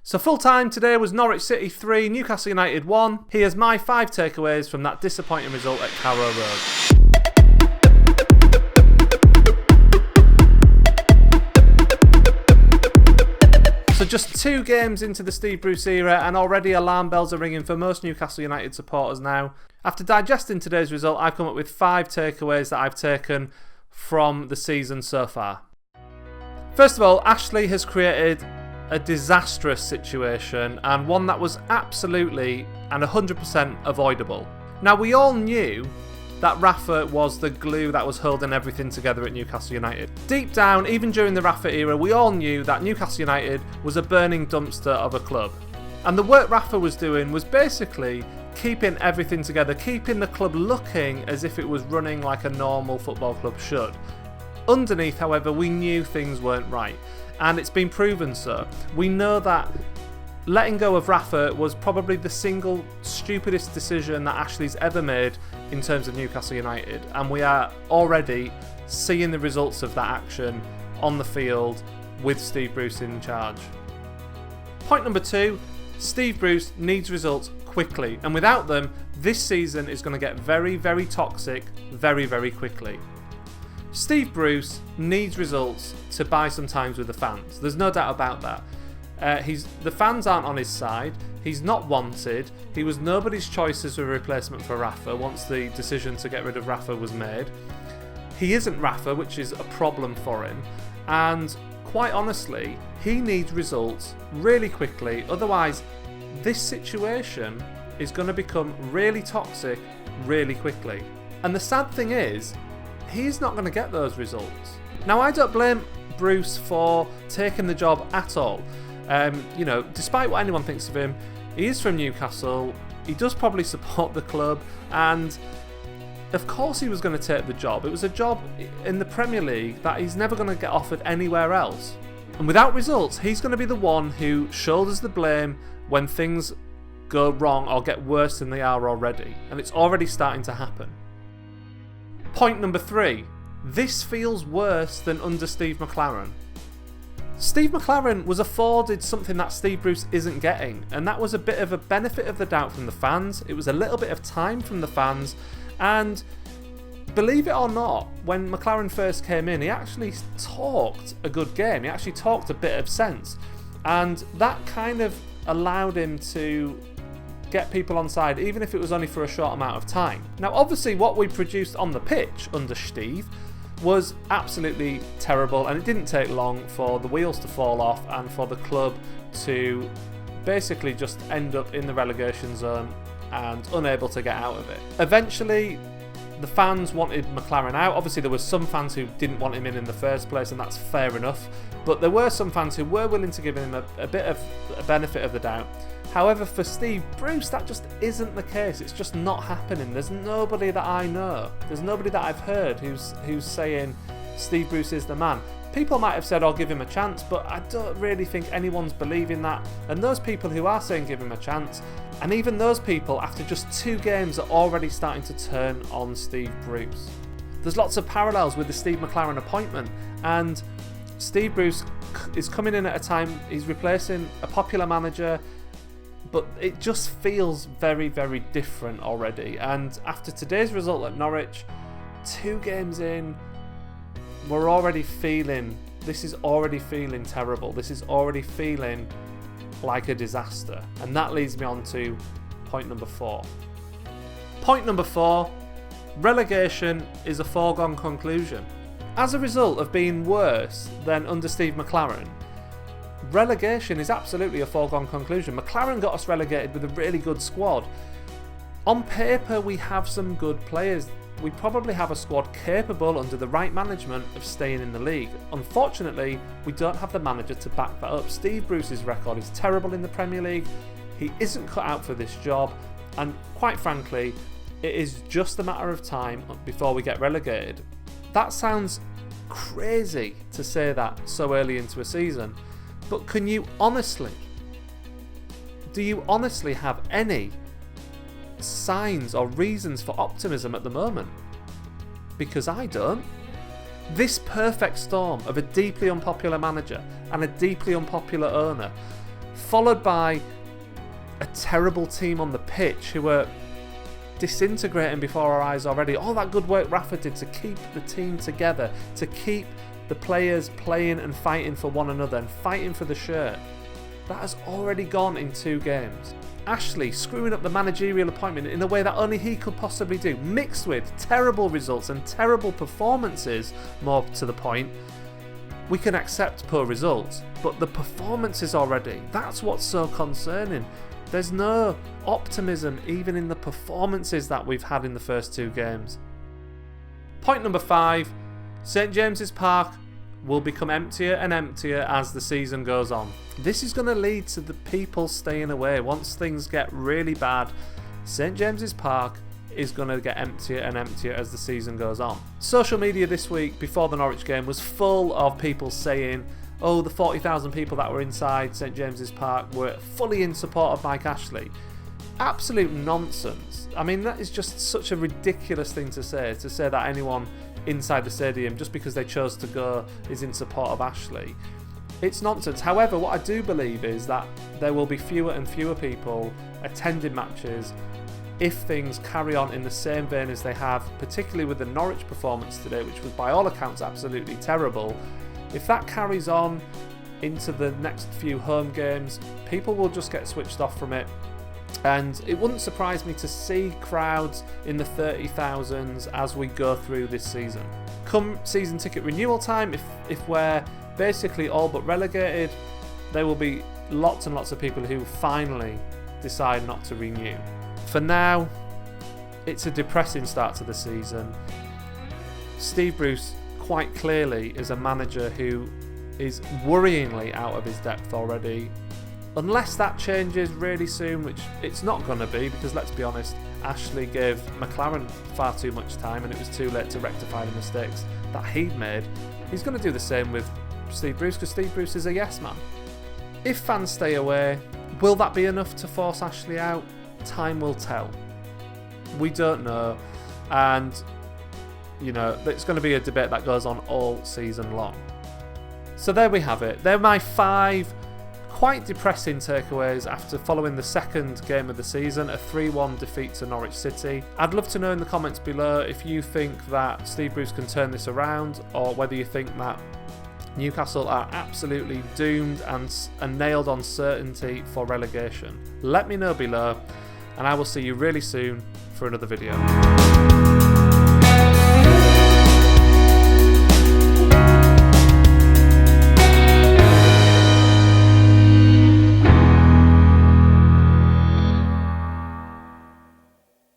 So full time today was Norwich City 3, Newcastle United 1. Here's my 5 takeaways from that disappointing result at Carrow Road. So just 2 games into the Steve Bruce era and already alarm bells are ringing for most Newcastle United supporters now. After digesting today's result, I've come up with 5 takeaways that I've taken from the season so far. First of all, Ashley has created a disastrous situation and one that was absolutely and 100% avoidable. Now, we all knew that Rafa was the glue that was holding everything together at Newcastle United. Deep down, even during the Rafa era, we all knew that Newcastle United was a burning dumpster of a club. And the work Rafa was doing was basically keeping everything together, keeping the club looking as if it was running like a normal football club should. Underneath, however, we knew things weren't right, and it's been proven so. We know that letting go of Rafa was probably the single stupidest decision that Ashley's ever made in terms of Newcastle United, and we are already seeing the results of that action on the field with Steve Bruce in charge. Point number 2, Steve Bruce needs results quickly, and without them, this season is going to get very, very toxic very, very quickly. Steve Bruce needs results to buy some time with the fans. There's no doubt about that. The fans aren't on his side. He's not wanted. He was nobody's choice as a replacement for Rafa once the decision to get rid of Rafa was made. He isn't Rafa, which is a problem for him. And quite honestly, he needs results really quickly. Otherwise, this situation is going to become really toxic really quickly. And the sad thing is, he's not going to get those results. Now, I don't blame Bruce for taking the job at all. Despite what anyone thinks of him, he is from Newcastle, he does probably support the club, and of course he was going to take the job. It was a job in the Premier League that he's never going to get offered anywhere else. And without results, he's going to be the one who shoulders the blame when things go wrong or get worse than they are already. And it's already starting to happen. Point number 3. This feels worse than under Steve McClaren. Steve McClaren was afforded something that Steve Bruce isn't getting, and that was a bit of a benefit of the doubt from the fans. It was a little bit of time from the fans, and believe it or not, when McClaren first came in, he actually talked a good game. He actually talked a bit of sense, and that kind of allowed him to get people on side, even if it was only for a short amount of time. Now, obviously, what we produced on the pitch under Steve was absolutely terrible, and it didn't take long for the wheels to fall off and for the club to basically just end up in the relegation zone and unable to get out of it. Eventually, the fans wanted McClaren out. Obviously, there were some fans who didn't want him in the first place, and that's fair enough. But there were some fans who were willing to give him a bit of a benefit of the doubt. However, for Steve Bruce, that just isn't the case. It's just not happening. There's nobody that I know. There's nobody that I've heard who's saying Steve Bruce is the man. People might have said, I'll give him a chance, but I don't really think anyone's believing that. And those people who are saying give him a chance, and even those people, after just 2 games, are already starting to turn on Steve Bruce. There's lots of parallels with the Steve McClaren appointment, and Steve Bruce is coming in at a time, he's replacing a popular manager, but it just feels very, very different already. And after today's result at Norwich, 2 games in, we're already feeling, this is already feeling terrible. This is already feeling like a disaster. And that leads me on to point number 4. Point number 4, relegation is a foregone conclusion. As a result of being worse than under Steve McClaren, relegation is absolutely a foregone conclusion. McClaren got us relegated with a really good squad. On paper, we have some good players. We probably have a squad capable, under the right management, of staying in the league. Unfortunately, we don't have the manager to back that up. Steve Bruce's record is terrible in the Premier League. He isn't cut out for this job, and quite frankly, it is just a matter of time before we get relegated. That sounds crazy to say that so early into a season, but do you honestly have any signs or reasons for optimism at the moment? Because I don't. This perfect storm of a deeply unpopular manager and a deeply unpopular owner followed by a terrible team on the pitch who were disintegrating before our eyes already. All that good work Rafa did to keep the team together, to keep the players playing and fighting for one another and fighting for the shirt, that has already gone in 2 games. Ashley screwing up the managerial appointment in a way that only he could possibly do, mixed with terrible results and terrible performances. More to the point, we can accept poor results, but the performances already, that's what's so concerning. There's no optimism even in the performances that we've had in the first 2 games. Point number 5, St James's Park will become emptier and emptier as the season goes on. This is going to lead to the people staying away. Once things get really bad, St James's Park is going to get emptier and emptier as the season goes on. Social media this week before the Norwich game was full of people saying, oh, the 40,000 people that were inside St James's Park were fully in support of Mike Ashley. Absolute nonsense. I mean, that is just such a ridiculous thing to say that anyone inside the stadium, just because they chose to go, is in support of Ashley. It's nonsense. However, what I do believe is that there will be fewer and fewer people attending matches if things carry on in the same vein as they have, particularly with the Norwich performance today, which was by all accounts absolutely terrible. If that carries on into the next few home games, people will just get switched off from it. And it wouldn't surprise me to see crowds in the 30,000s as we go through this season. Come season ticket renewal time, if we're basically all but relegated, there will be lots and lots of people who finally decide not to renew. For now, it's a depressing start to the season. Steve Bruce quite clearly is a manager who is worryingly out of his depth already. Unless that changes really soon, which it's not going to be, because let's be honest, Ashley gave McLaren far too much time and it was too late to rectify the mistakes that he'd made. He's going to do the same with Steve Bruce, because Steve Bruce is a yes man. If fans stay away, will that be enough to force Ashley out? Time will tell. We don't know, and you know, it's going to be a debate that goes on all season long. So there we have it. They're my 5 quite depressing takeaways after following the second game of the season, a 3-1 defeat to Norwich City. I'd love to know in the comments below if you think that Steve Bruce can turn this around, or whether you think that Newcastle are absolutely doomed and nailed on certainty for relegation. Let me know below, and I will see you really soon for another video.